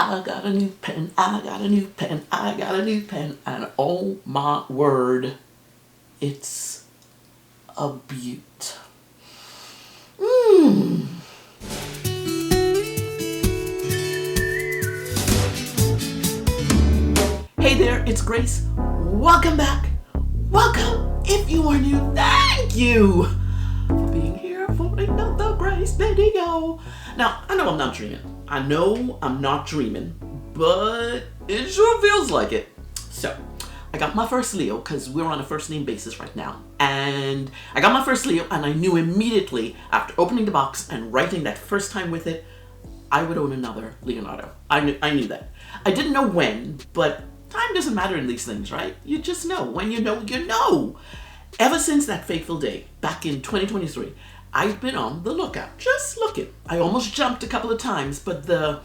I got a new pen, I got a new pen, I got a new pen, and oh my word, it's a beaut. Hey there, it's Grace. Welcome back. Welcome. If you are new, thank you for being here for another Grace video. Now, I know I'm not dreaming. I know I'm not dreaming, but it sure feels like it. So, I got my first Leo because we're on a first name basis right now. And I got my first Leo and I knew immediately after opening the box and writing that first time with it, I would own another Leonardo. I knew that. I didn't know when, but time doesn't matter in these things, right? You just know. When you know, you know. Ever since that fateful day, back in 2023, I've been on the lookout, just looking. I almost jumped a couple of times, but the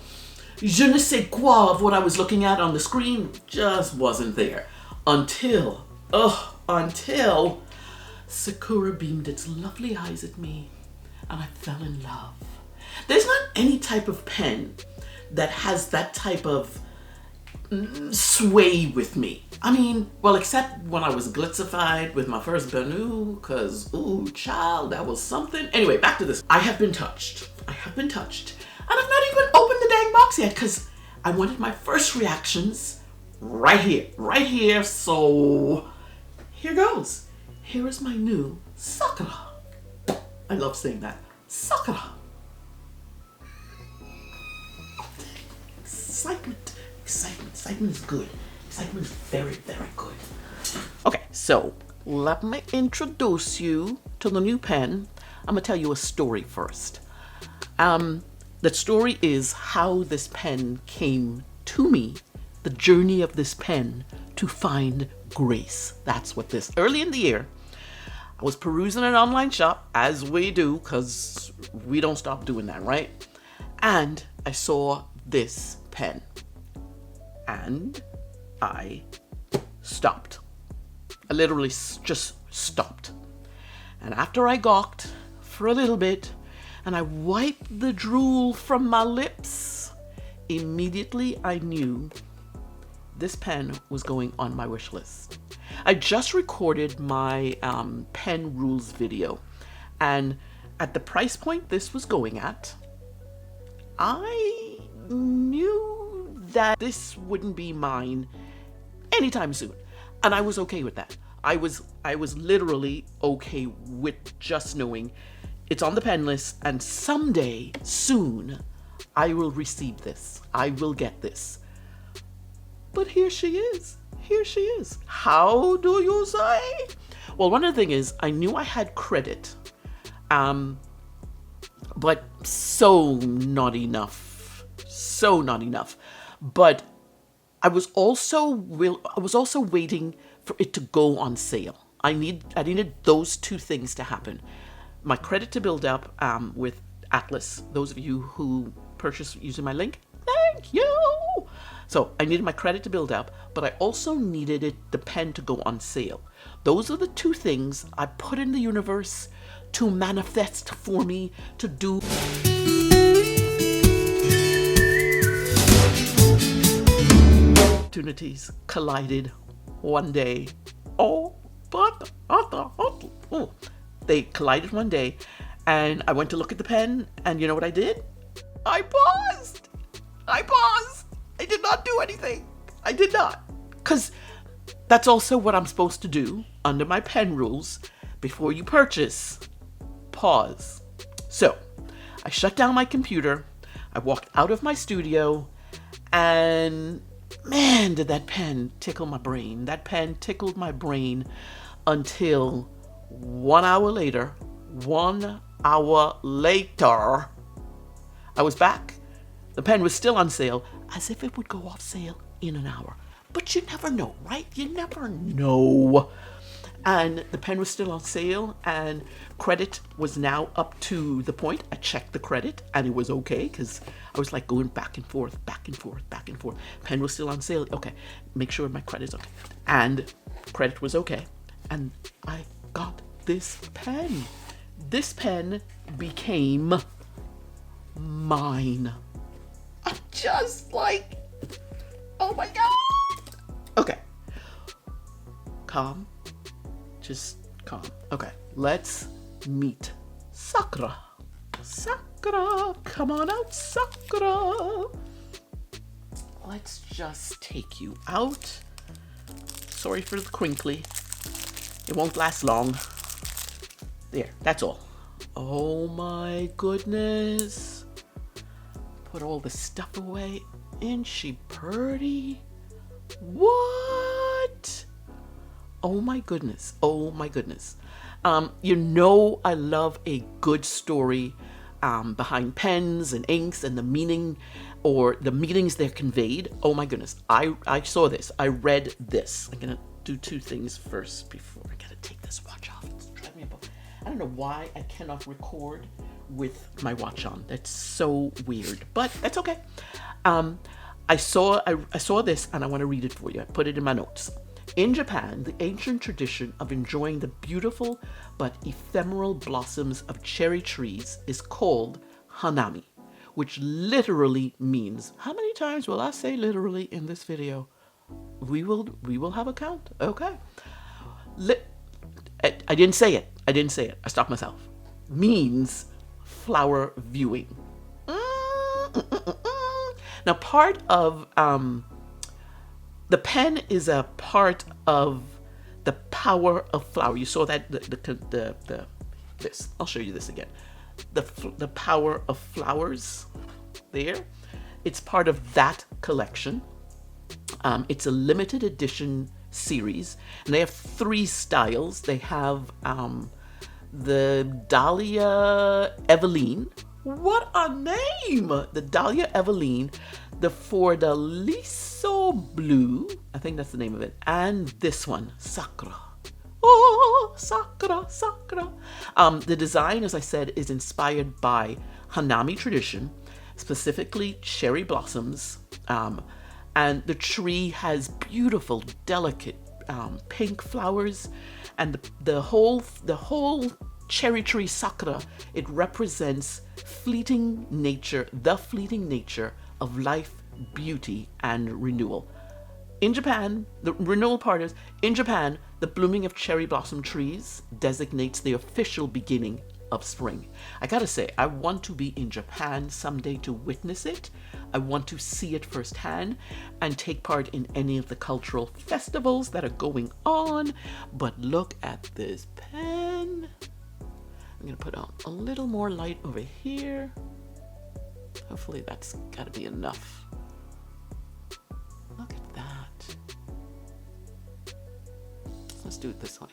je ne sais quoi of what I was looking at on the screen just wasn't there. Until Sakura beamed its lovely eyes at me, and I fell in love. There's not any type of pen that has that type of sway with me. I mean, well, except when I was glitzified with my first Banu, cause ooh, child, that was something. Anyway, back to this. I have been touched. And I've not even opened the dang box yet, cause I wanted my first reactions right here. So here goes. Here is my new Sakura. I love saying that. Sakura. Excitement is good. Excitement is very, very good. Okay, so let me introduce you to the new pen. I'm gonna tell you a story first. The story is how this pen came to me, the journey of this pen to find Grace. That's what this, early in the year, I was perusing an online shop, as we do, because we don't stop doing that, right? And I saw this pen. And I stopped. I literally just stopped. And after I gawked for a little bit and I wiped the drool from my lips, immediately I knew this pen was going on my wish list. I just recorded my pen rules video, and at the price point this was going at, I knew that this wouldn't be mine anytime soon, and I was okay with that. I was literally okay with just knowing it's on the pen list, and someday soon I will receive this. I will get this. But here she is. How do you say? Well, one of the things is I knew I had credit, but so not enough. But I was also waiting for it to go on sale. I needed those two things to happen. My credit to build up with Atlas. Those of you who purchase using my link, thank you. So I needed my credit to build up, but I also needed the pen to go on sale. Those are the two things I put in the universe to manifest for me to do. Opportunities collided one day. They collided one day, and I went to look at the pen, and you know what I did? I paused. I did not do anything. I did not. Because that's also what I'm supposed to do under my pen rules before you purchase. Pause. So, I shut down my computer, I walked out of my studio, and man, did that pen tickle my brain. That pen tickled my brain until 1 hour later, I was back. The pen was still on sale, as if it would go off sale in an hour. But you never know, right? You never know. And the pen was still on sale, and credit was now up to the point. I checked the credit, and it was okay, because I was like going back and forth. Pen was still on sale. Okay, make sure my credit's okay. And credit was okay. And I got this pen. This pen became mine. just like, oh my God. Okay. Calm. Just calm. Okay. Let's meet Sakura. Sakura. Come on out, Sakura. Let's just take you out. Sorry for the crinkly. It won't last long. There, that's all. Oh my goodness. Put all the stuff away. Ain't she pretty? What? Oh my goodness. Oh my goodness. You know I love a good story behind pens and inks and the meaning or the meanings they're conveyed. Oh my goodness. I saw this. I read this. I'm going to do two things first before I got to take this watch off. It's driving me up. I don't know why I cannot record with my watch on. That's so weird, but that's okay. I saw this and I want to read it for you. I put it in my notes. In Japan, the ancient tradition of enjoying the beautiful but ephemeral blossoms of cherry trees is called hanami, which literally means, how many times will I say literally in this video? We will have a count. Okay. I didn't say it. I stopped myself. Means flower viewing. Now, part of the pen is a part of the power of flower. You saw that this. I'll show you this again. The power of flowers. There, it's part of that collection. It's a limited edition series, and they have 3 styles. They have the Dahlia Eveline. What a name! The Dahlia Eveline, the Fiordaliso Blue, I think that's the name of it, and this one, Sakura. Oh, Sakura, Sakura. The design, as I said, is inspired by Hanami tradition, specifically cherry blossoms, and the tree has beautiful, delicate pink flowers, and the whole cherry tree Sakura, it represents the fleeting nature of life, beauty, and renewal. In Japan, the renewal part is, in Japan, the blooming of cherry blossom trees designates the official beginning of spring. I gotta say, I want to be in Japan someday to witness it. I want to see it firsthand and take part in any of the cultural festivals that are going on. But look at this pen. I'm gonna put on a little more light over here. Hopefully that's gotta be enough. Look at that. Let's do it this way.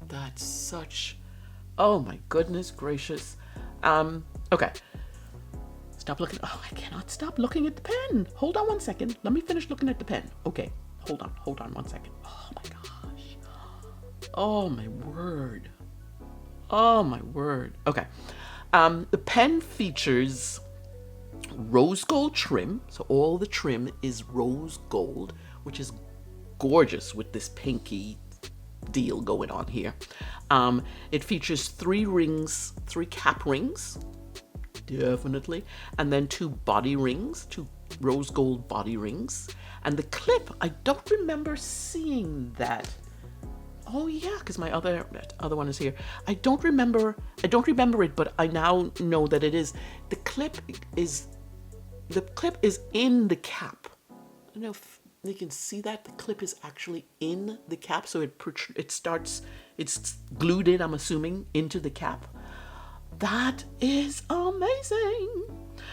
That's such, oh my goodness gracious. Okay. Stop looking. Oh, I cannot stop looking at the pen. Hold on one second. Let me finish looking at the pen. Okay. Hold on 1 second. Oh my gosh. Oh my word. Oh my word. Okay. The pen features rose gold trim. So all the trim is rose gold, which is gorgeous with this pinky deal going on here. It features 3 rings, 3 cap rings, definitely, and then 2 body rings, 2 rose gold body rings, and the clip, I don't remember seeing that. Oh yeah, because my other one is here. I don't remember it, but I now know that it is. The clip is in the cap. I don't know if you can see that. The clip is actually in the cap, so it's glued in, I'm assuming, into the cap. That is amazing.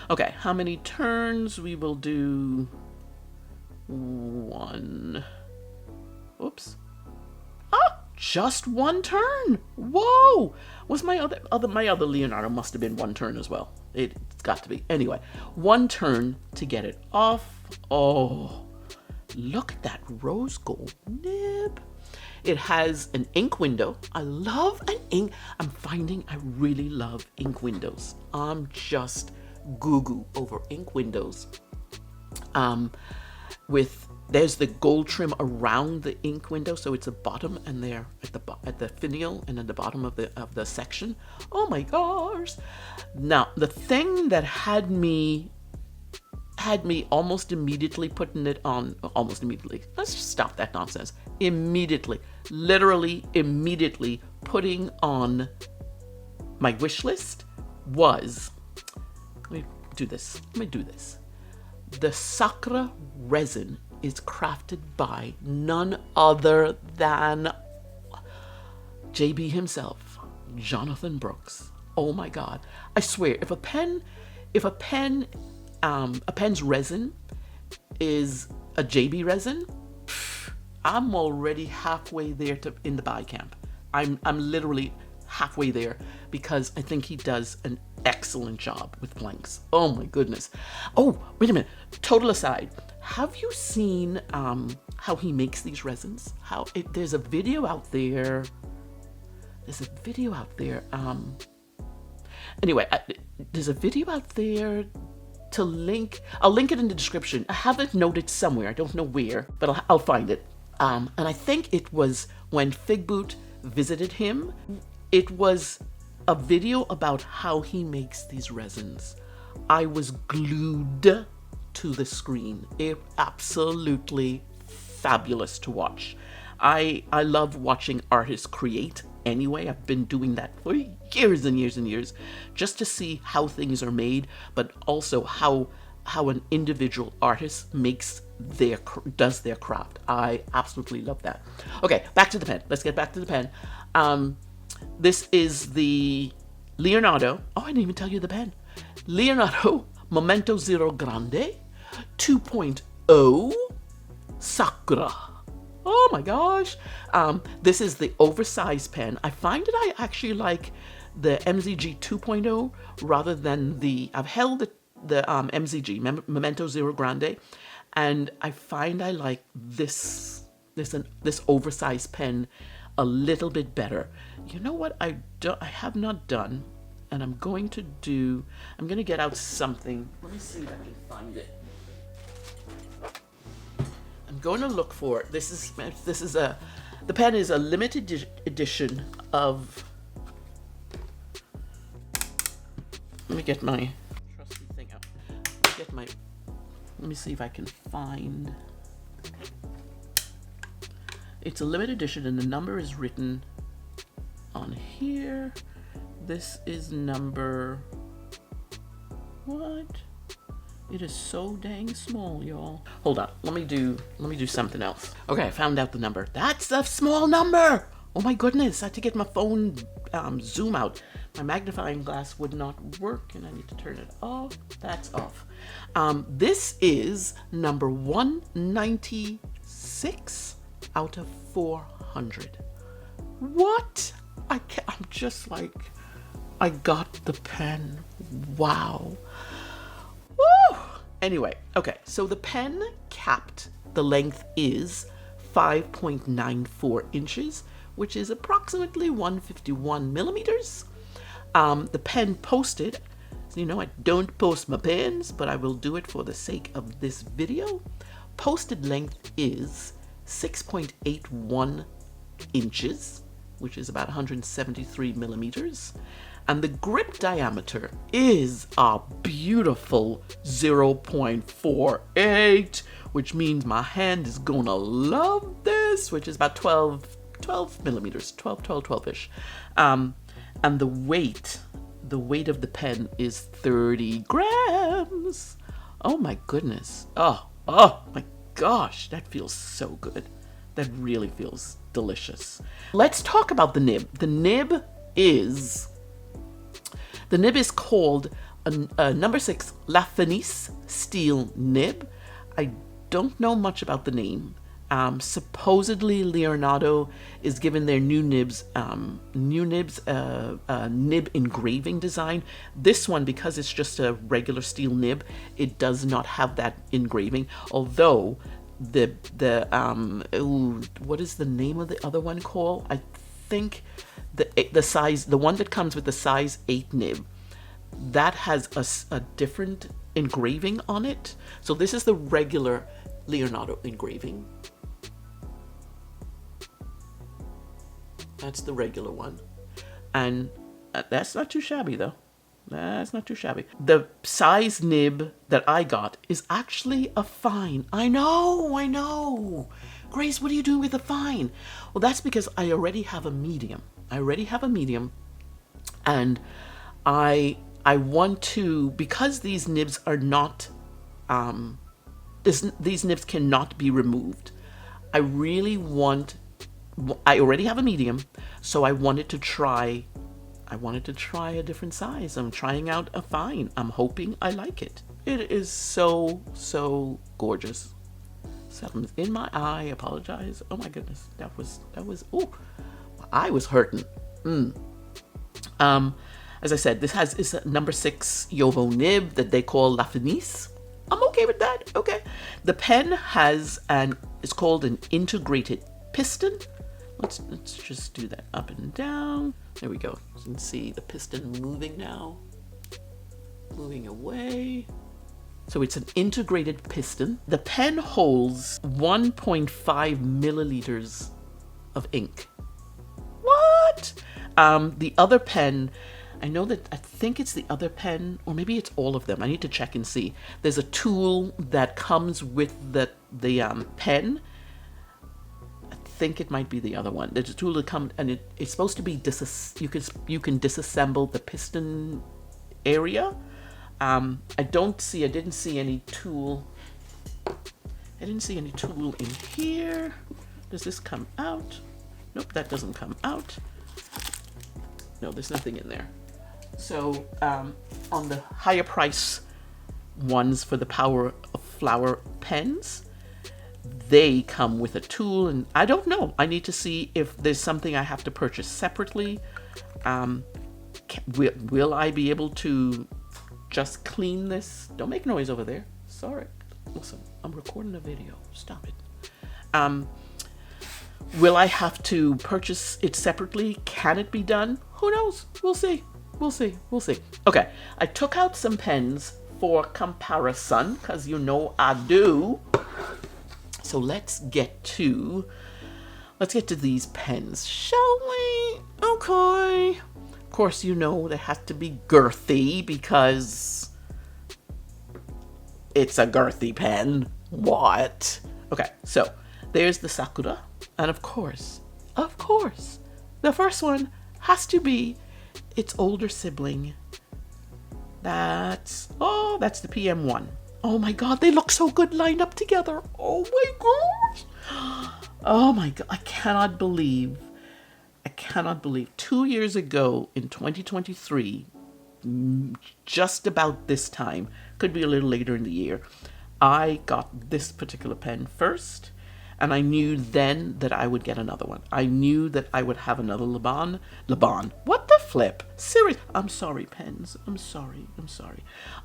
Okay, how many turns? We will do 1. Oops. Ah, just 1 turn. Whoa. Was my other Leonardo must have been 1 turn as well. It's got to be. Anyway, 1 turn to get it off. Oh, look at that rose gold nib. It has an ink window. I love an ink. I'm finding I really love ink windows. I'm just goo-goo over ink windows. With There's the gold trim around the ink window, so it's a bottom, and there at the finial and at the bottom of the section. Oh my gosh! Now the thing that had me almost immediately putting it on, almost immediately. Let's just stop that nonsense. Immediately, literally immediately putting on my wish list was. Let me do this. The Sakura resin is crafted by none other than JB himself, Jonathan Brooks. Oh my God. I swear, if a pen's resin is a JB resin, I'm already halfway there in the buy camp. I'm literally halfway there because I think he does an excellent job with blanks. Oh my goodness. Oh, wait a minute. Total aside. Have you seen how he makes these resins? There's a video out there. Anyway, there's a video out there to link. I'll link it in the description. I have it noted somewhere. I don't know where, but I'll find it. And I think it was when Figboot visited him. It was a video about how he makes these resins. I was glued to the screen. It absolutely fabulous to watch. I love watching artists create anyway. I've been doing that for years and years and years, just to see how things are made, but also how an individual artist does their craft. I absolutely love that. Okay, back to the pen. Let's get back to the pen. This is the Leonardo. Oh, I didn't even tell you the pen. Leonardo Momento Zero Grande 2.0 Sakura. Oh my gosh. This is the oversized pen. I find that I actually like the MZG 2.0 rather than I've held the MZG, Momento Zero Grande, and I find I like this oversized pen a little bit better. You know what I have not done, and I'm going to get out something. Let me see if I can find it. I'm going to look for it. The pen is a limited edition of. Let me get my trusty thing out. Let me see if I can find. It's a limited edition, and the number is written on here. This is number. What? It is so dang small, y'all. Hold on. Let me do something else. Okay, I found out the number. That's a small number. Oh my goodness! I had to get my phone zoom out. My magnifying glass would not work, and I need to turn it off. That's off. This is number 196 out of 400. What? I'm just like, I got the pen. Wow. Woo! Anyway, okay, so the pen capped, the length is 5.94 inches, which is approximately 151 millimeters. The pen posted, so you know I don't post my pens, but I will do it for the sake of this video. Posted length is 6.81 inches, which is about 173 millimeters. And the grip diameter is a beautiful 0.48, which means my hand is gonna love this, which is about 12 millimeters, 12-ish. And the weight of the pen is 30 grams. Oh my goodness. Oh my gosh, that feels so good. That really feels delicious. Let's talk about the nib. The nib is called a number 6 La Fenice steel nib. I don't know much about the name. Supposedly Leonardo is given their new nibs nib engraving design. This one, because it's just a regular steel nib, it does not have that engraving. Although what is the name of the other one called? I think the one that comes with the size 8 nib, that has a different engraving on it. So this is the regular Leonardo engraving. That's the regular one. And that's not too shabby though. That's not too shabby. The size nib that I got is actually a fine. I know. Grace, what are you doing with a fine? Well, that's because I already have a medium. And I want to, because these nibs are not, these nibs cannot be removed. I already have a medium, so I wanted to try a different size. I'm trying out a fine. I'm hoping I like it. It is so gorgeous. Something's in my eye. Apologize. Oh my goodness. That was ooh. My eye was hurting. As I said, this is a number 6 Yovo nib that they call La Fenice. I'm okay with that. Okay. The pen is called an integrated piston. Let's just do that up and down. There we go. You can see the piston moving now. Moving away. So it's an integrated piston. The pen holds 1.5 milliliters of ink. What? The other pen, I think it's the other pen, or maybe it's all of them. I need to check and see. There's a tool that comes with the pen. I think it might be the other one. There's a tool that comes, and it's supposed to be you can disassemble the piston area. I didn't see any tool. I didn't see any tool in here. Does this come out? Nope, that doesn't come out. No, there's nothing in there. So on the higher price ones for the Power of Flower pens, they come with a tool, and I don't know. I need to see if there's something I have to purchase separately. Will I be able to just clean this? Don't make noise over there. Sorry. Listen, I'm recording a video. Stop it. Will I have to purchase it separately? Can it be done? Who knows? We'll see. Okay, I took out some pens for comparison, because you know I do. So let's get to these pens, shall we? Okay. Of course, you know they have to be girthy because it's a girthy pen. What? Okay, so there's the Sakura. And of course, the first one has to be its older sibling. That's the PM1. Oh my God, they look so good lined up together. Oh my gosh. Oh my God, I cannot believe 2 years ago in 2023, just about this time, could be a little later in the year, I got this particular pen first. And I knew then that I would get another one. I knew that I would have another Laban. What the flip? Serious? I'm sorry, pens. I'm sorry.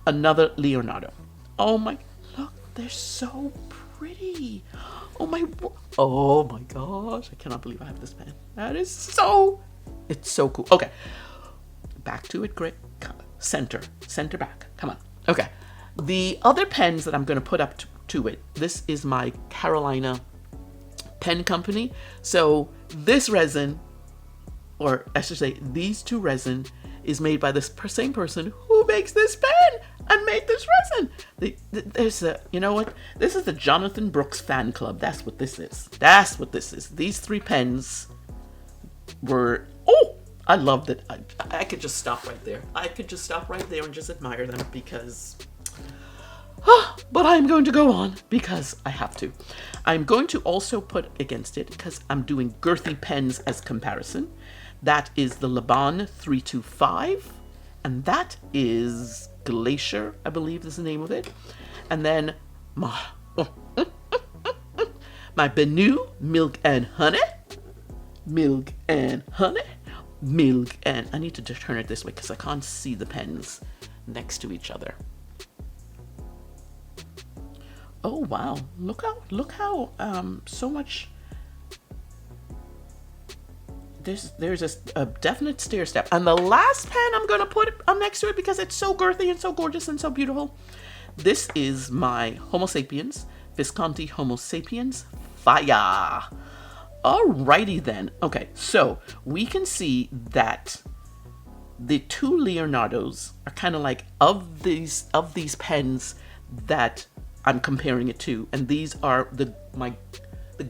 Another Leonardo. Oh my, look, they're so pretty. Oh my gosh. I cannot believe I have this pen. It's so cool. Okay. Back to it, great. Center back. Come on. Okay. The other pens that I'm going to put up to it, this is my Carolina pen company. So this resin, or I should say these two resin, is made by this same person who makes this pen and made this resin. There's you know what? This is the Jonathan Brooks fan club. That's what this is. These 3 pens were, I loved it. I could just stop right there. And just admire them because, but I'm going to go on because I have to. I'm going to also put against it, because I'm doing girthy pens as comparison. That is the Laban 325, and that is Glacier, I believe is the name of it. And then my Benu Milk and Honey. I need to turn it this way because I can't see the pens next to each other. Oh wow, look how so much, there's a definite stair step. And the last pen I'm gonna put up next to it because it's so girthy and so gorgeous and so beautiful. This is my Homo sapiens Visconti Homo sapiens, fire. Alrighty then. Okay, so we can see that the two Leonardos are kind of like of these pens that I'm comparing it to, and these are the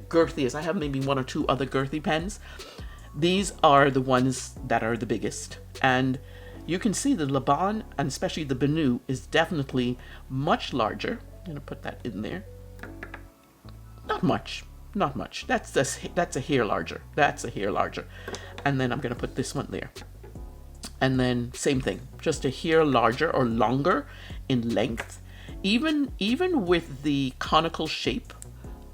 girthiest. I have maybe one or two other girthy pens. These are the ones that are the biggest, and you can see the Laban and especially the Benu is definitely much larger. I'm gonna put that in there. Not much. That's a hair larger. That's a hair larger. And then I'm gonna put this one there. And then same thing, just a hair larger or longer in length. Even with the conical shape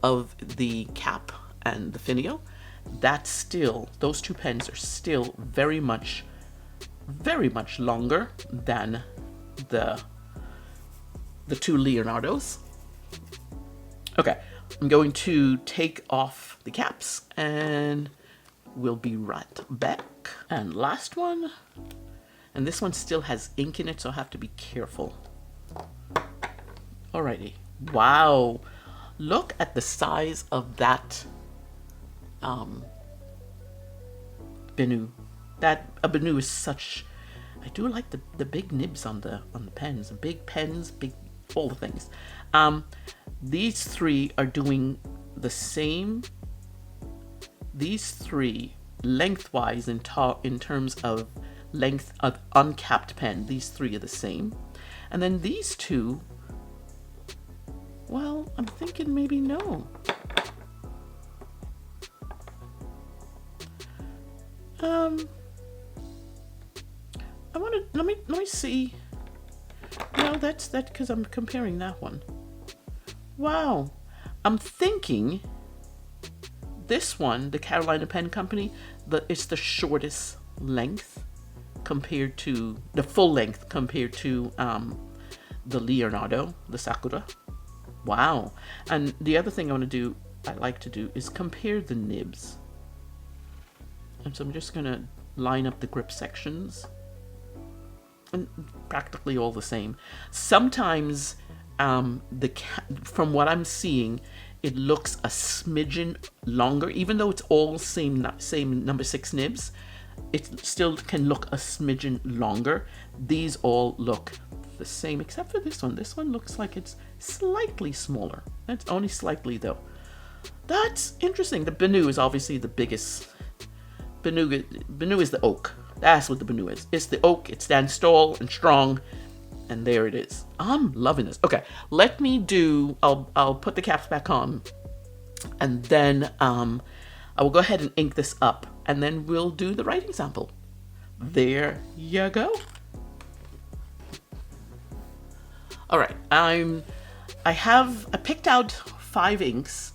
of the cap and the finial, that's still, those two pens are still very much longer than the two Leonardos. Okay, I'm going to take off the caps and we'll be right back. And last one, and this one still has ink in it, so I have to be careful. Alrighty, wow, look at the size of that Benu. That a Benu is such, I do like the big nibs on the pens, the big pens, big, all the things. These three are doing the same. These three lengthwise in terms of length of uncapped pen, these three are the same. And then these two, well, I'm thinking maybe no. I want to, let me see. No, that's because I'm comparing that one. Wow. I'm thinking this one, the Carolina Pen Company, it's the shortest length compared to, the full length compared to the Leonardo, the Sakura. Wow. And the other thing I like to do is compare the nibs. And so I'm just gonna line up the grip sections, and practically all the same. Sometimes from what I'm seeing, it looks a smidgen longer, even though it's all same number 6 nibs. It still can look a smidgen longer. These all look the same except for this one. This one looks like it's slightly smaller. That's only slightly though. That's interesting. The Benu is obviously the biggest. Benu is the oak. That's what the Benu is. It's the oak. It stands tall and strong, and there it is. I'm loving this. Okay, let me do. I'll put the caps back on, and then I will go ahead and ink this up, and then we'll do the writing sample. There you go. All right, I picked out 5 inks.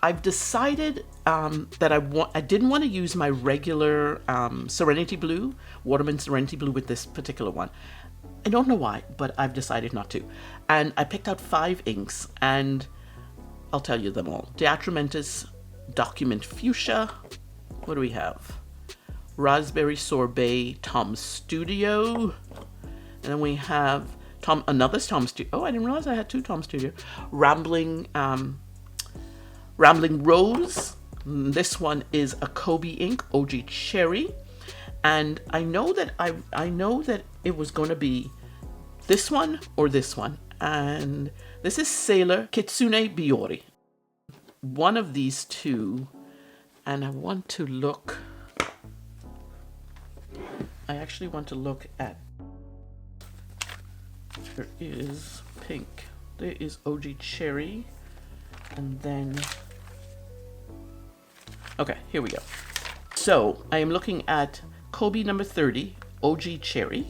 I've decided that I didn't want to use my regular Serenity Blue, Waterman Serenity Blue with this particular one. I don't know why, but I've decided not to. And I picked out 5 inks, and I'll tell you them all. Diatramentus, Document Fuchsia. What do we have? Raspberry Sorbet, Tom Studio. And then we have another Tom Studio. Oh, I didn't realize I had 2 Tom Studio. Rambling Rose. This one is a Kobe ink, OG Cherry. And I know that it was going to be this one or this one. And this is Sailor Kitsune Biori. One of these two. And I actually want to look at, there is pink. There is OG Cherry. And then, okay, here we go. So I am looking at Kobe number 30, OG Cherry.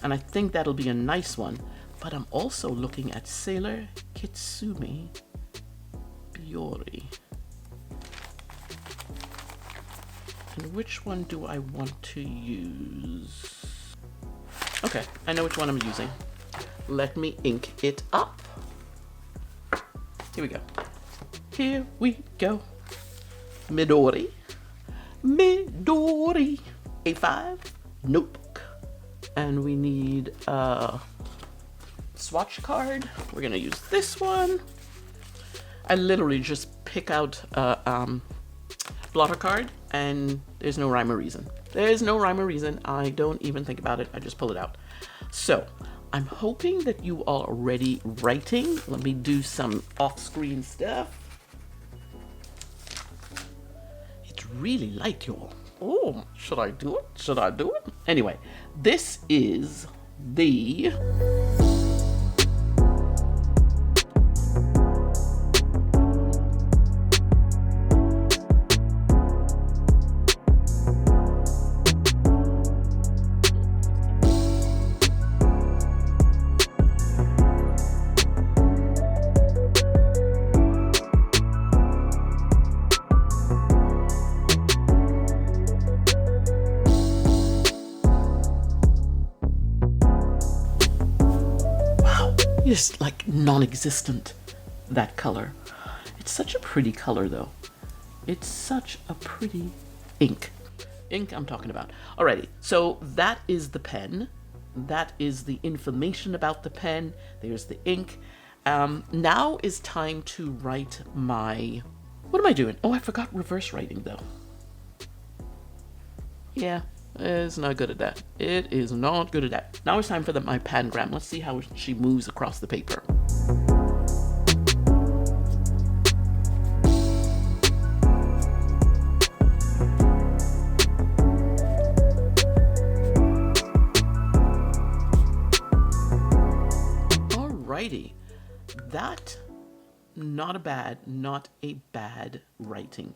And I think that'll be a nice one. But I'm also looking at Sailor Kitsune Biori. And which one do I want to use? Okay, I know which one I'm using. Let me ink it up. Here we go. Here we go. Midori. A5 notebook. And we need a swatch card. We're gonna use this one. I literally just pick out a blotter card and there's no rhyme or reason. There's no rhyme or reason. I don't even think about it. I just pull it out. So I'm hoping that you all are ready writing. Let me do some off-screen stuff. It's really light, y'all. Oh, should I do it? Should I do it? Anyway, this is the just like non-existent, that color. It's such a pretty color though. It's such a pretty ink I'm talking about. Alrighty, so that is the pen. That is the information about the pen. There's the ink. Now is time to write my, what am I doing? Oh, I forgot reverse writing though. Yeah, it's not good at that. It is not good at that. Now it's time for my pangram. Let's see how she moves across the paper. Alrighty. That, not a bad writing.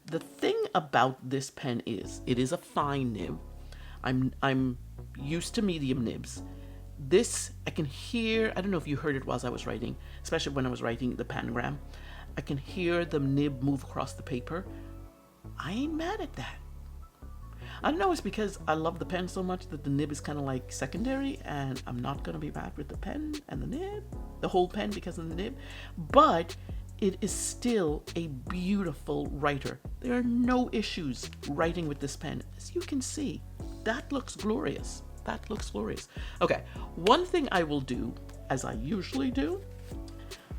The thing about this pen is, it is a fine nib. I'm used to medium nibs. This, I can hear, I don't know if you heard it while I was writing, especially when I was writing the pangram. I can hear the nib move across the paper. I ain't mad at that. I don't know, it's because I love the pen so much that the nib is kind of like secondary, and I'm not going to be mad with the pen and the nib, the whole pen because of the nib, but it is still a beautiful writer. There are no issues writing with this pen. As you can see, that looks glorious. That looks glorious. Okay, one thing I will do, as I usually do,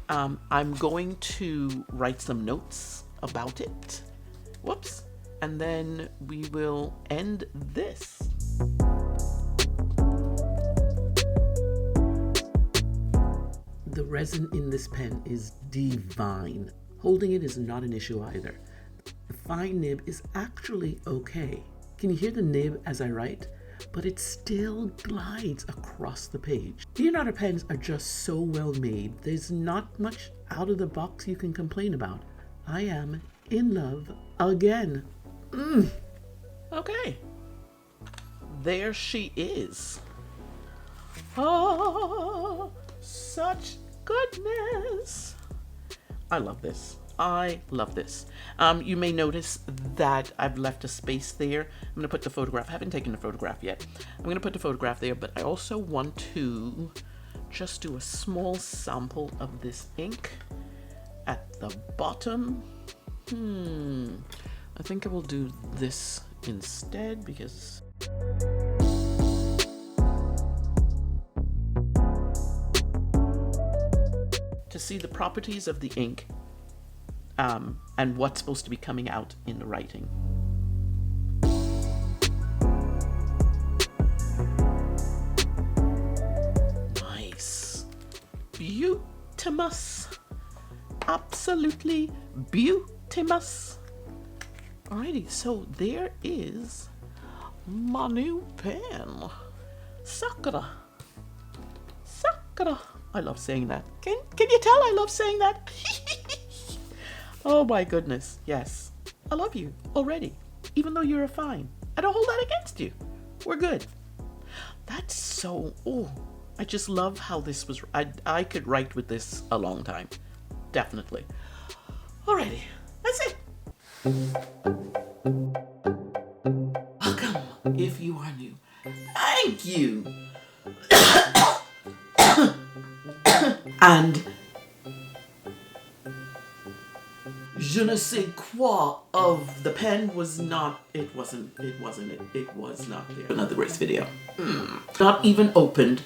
I'm going to write some notes about it. Whoops. And then we will end this. The resin in this pen is divine. Holding it is not an issue either. The fine nib is actually okay. Can you hear the nib as I write? But it still glides across the page. Leonardo pens are just so well made. There's not much out of the box you can complain about. I am in love again. Okay. There she is. Oh, such goodness. I love this. I love this. You may notice that I've left a space there. I'm going to put the photograph. I haven't taken the photograph yet. I'm going to put the photograph there, but I also want to just do a small sample of this ink at the bottom. I think I will do this instead because to see the properties of the ink and what's supposed to be coming out in the writing. Nice. Beautimous. Absolutely beautimous. Alrighty, so there is my new pen. Sakura. Sakura. I love saying that. Can you tell I love saying that? Oh my goodness. Yes. I love you already. Even though you're a fine. I don't hold that against you. We're good. That's so, I just love how this was. I could write with this a long time. Definitely. Alrighty. That's it. Welcome, if you are new. Thank you. And je ne sais quoi of the pen was not, it was not there. Another race video. Not even opened.